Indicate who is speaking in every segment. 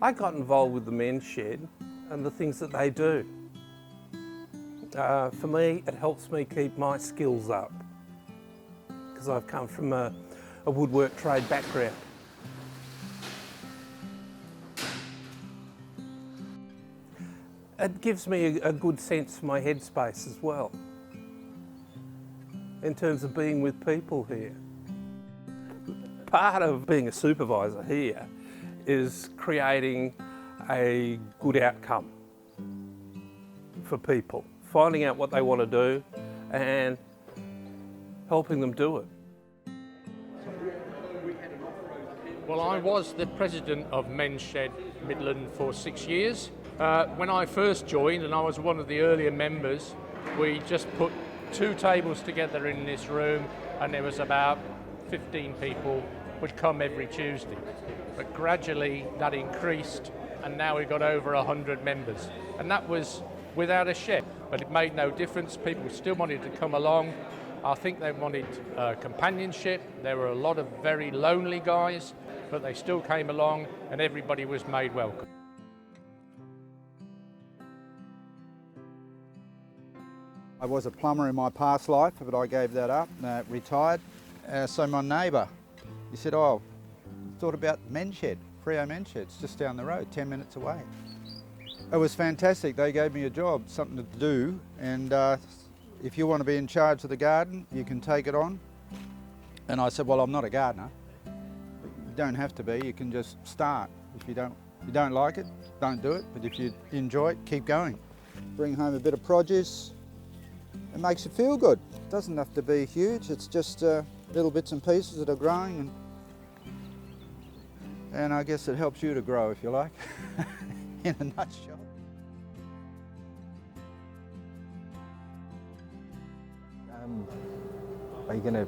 Speaker 1: I got involved with the men's shed and the things that they do. For me, it helps me keep my skills up because I've come from a woodwork trade background. It gives me a good sense of my headspace as well, in terms of being with people here. Part of being a supervisor here is creating a good outcome for people, finding out what they want to do and helping them do it.
Speaker 2: Well, I was the president of Men's Shed Midland for 6 years. When I first joined, and I was one of the earlier members, we just put 2 tables together in this room, and there was about 15 people would come every Tuesday. But gradually that increased, and now we've got over 100 members. And that was without a shed, but it made no difference. People still wanted to come along. I think they wanted companionship. There were a lot of very lonely guys, but they still came along, and everybody was made welcome.
Speaker 3: I was a plumber in my past life, but I gave that up, retired. So my neighbour, he said, oh, thought about Men's Shed, Freo Men's Shed, it's just down the road, 10 minutes away. It was fantastic. They gave me a job, something to do, and if you want to be in charge of the garden, you can take it on. And I said, well, I'm not a gardener. You don't have to be, you can just start. If you don't like it, don't do it, but if you enjoy it, keep going. Bring home a bit of produce. It makes you feel good. It doesn't have to be huge, it's just little bits and pieces that are growing, and I guess it helps you to grow, if you like, in a nutshell.
Speaker 4: Are you going to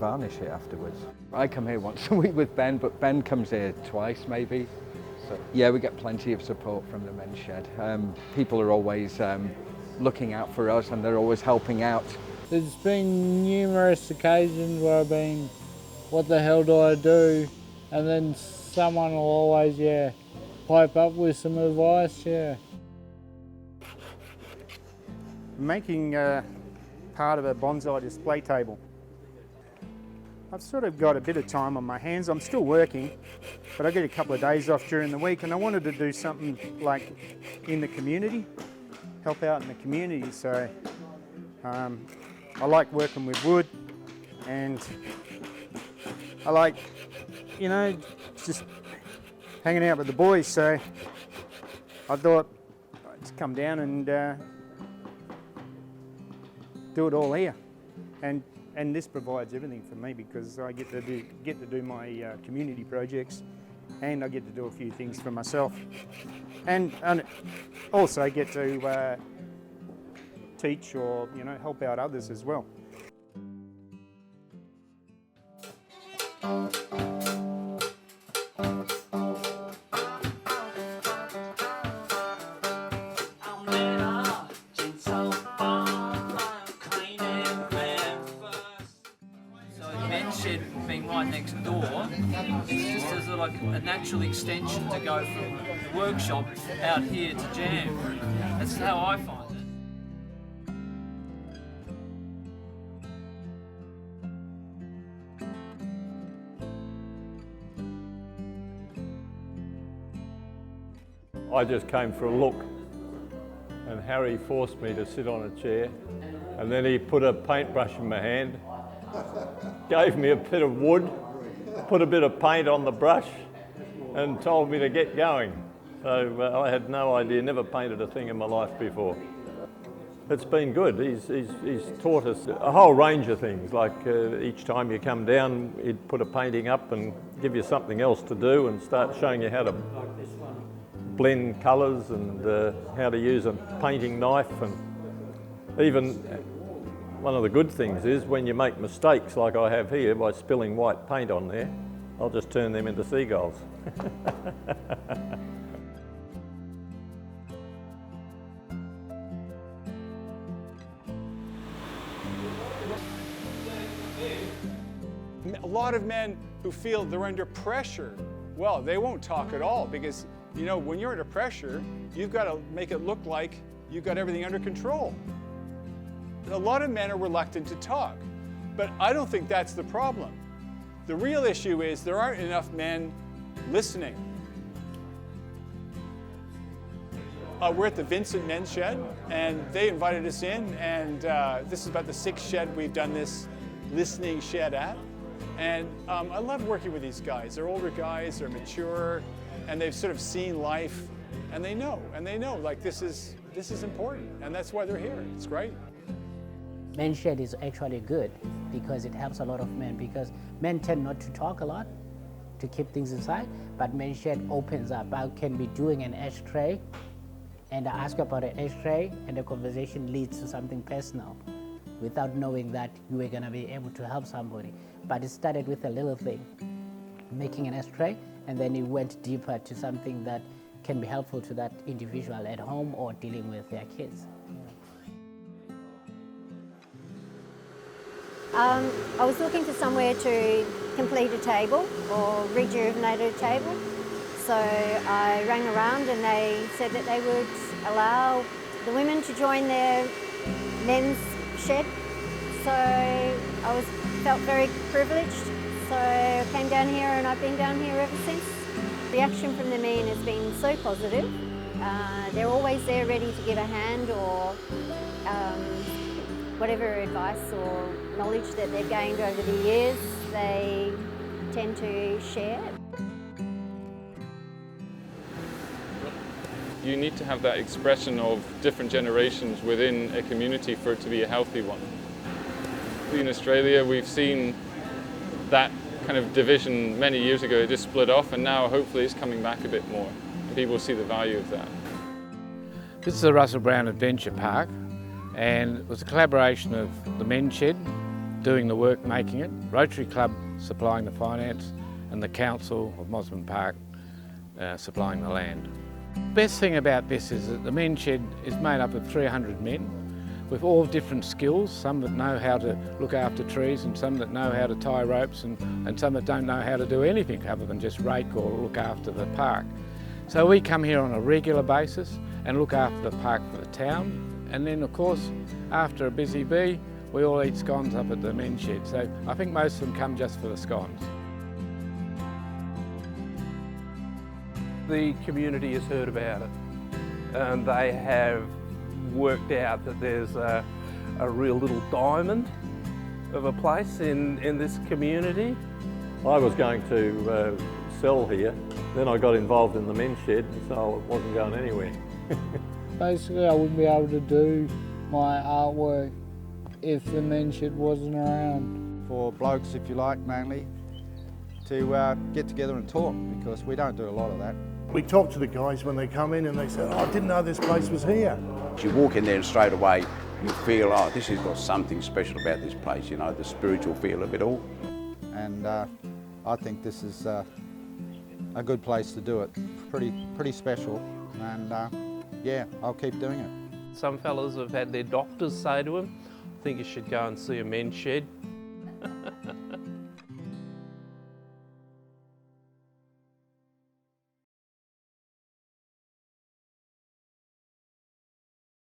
Speaker 4: varnish it afterwards? I come here once a week with Ben, but Ben comes here twice maybe. So yeah, we get plenty of support from the Men's Shed. People are always looking out for us, and they're always helping out.
Speaker 5: There's been numerous occasions where I've been, what the hell do I do? And then someone will always, pipe up with some advice,
Speaker 6: Making part of a bonsai display table. I've sort of got a bit of time on my hands. I'm still working, but I get a couple of days off during the week, and I wanted to do something like in the community, help out in the community. So I like working with wood, and I like, just hanging out with the boys. So I thought I'd just come down and do it all here. And this provides everything for me, because I get to do my community projects, and I get to do a few things for myself, and also get to teach or help out others as well.
Speaker 7: Shed being right next door, it's just as like a natural extension to go from the workshop out here to jam. That's how I find it.
Speaker 8: I just came for a look, and Harry forced me to sit on a chair, and then he put a paintbrush in my hand, gave me a bit of wood, put a bit of paint on the brush, and told me to get going. So I had no idea, never painted a thing in my life before. It's been good. He's taught us a whole range of things, like each time you come down, he'd put a painting up and give you something else to do and start showing you how to blend colours and how to use a painting knife. And even one of the good things is when you make mistakes like I have here by spilling white paint on there, I'll just turn them into seagulls.
Speaker 9: A lot of men who feel they're under pressure, well, they won't talk at all, because You know, when you're under pressure, you've got to make it look like you've got everything under control. A lot of men are reluctant to talk, but I don't think that's the problem. The real issue is there aren't enough men listening. We're at the Vincent Men's Shed, and they invited us in, and this is about the 6th shed we've done this listening shed at. And I love working with these guys. They're older guys, they're mature, and they've sort of seen life, and they know, like this is important, and that's why they're here. It's great.
Speaker 10: Men's Shed is actually good because it helps a lot of men, because men tend not to talk a lot, to keep things inside, but Men's Shed opens up. I can be doing an ashtray, and I ask about an ashtray, and the conversation leads to something personal without knowing that you were going to be able to help somebody. But it started with a little thing, making an ashtray, and then it went deeper to something that can be helpful to that individual at home or dealing with their kids.
Speaker 11: I was looking for somewhere to complete a table or rejuvenate a table. So I rang around and they said that they would allow the women to join their men's shed. So I felt very privileged. So I came down here and I've been down here ever since. The reaction from the men has been so positive. They're always there ready to give a hand or whatever advice or knowledge that they've gained over the years, they tend to share.
Speaker 12: You need to have that expression of different generations within a community for it to be a healthy one. In Australia, we've seen that kind of division many years ago. It just split off, and now hopefully it's coming back a bit more. And people see the value of that.
Speaker 5: This is the Russell Brown Adventure Park, and it was a collaboration of the Men's Shed doing the work making it, Rotary Club supplying the finance, and the Council of Mosman Park supplying the land. Best thing about this is that the Men's Shed is made up of 300 men with all different skills, some that know how to look after trees and some that know how to tie ropes and some that don't know how to do anything other than just rake or look after the park. So we come here on a regular basis and look after the park for the town, and then of course after a busy bee we all eat scones up at the Men's Shed, so I think most of them come just for the scones.
Speaker 1: The community has heard about it, and they have worked out that there's a real little diamond of a place in this community.
Speaker 8: I was going to sell here, then I got involved in the Men's Shed, so it wasn't going anywhere.
Speaker 5: Basically I wouldn't be able to do my artwork if the Men's Shed wasn't around.
Speaker 3: For blokes, if you like, mainly, to get together and talk, because we don't do a lot of that.
Speaker 13: We talk to the guys when they come in and they say, oh, I didn't know this place was here.
Speaker 14: You walk in there and straight away you feel, oh, this has got something special about this place, you know, the spiritual feel of it all.
Speaker 3: And I think this is a good place to do it. Pretty special, and yeah, I'll keep doing it.
Speaker 1: Some fellas have had their doctors say to them, I think you should go and see a Men's Shed.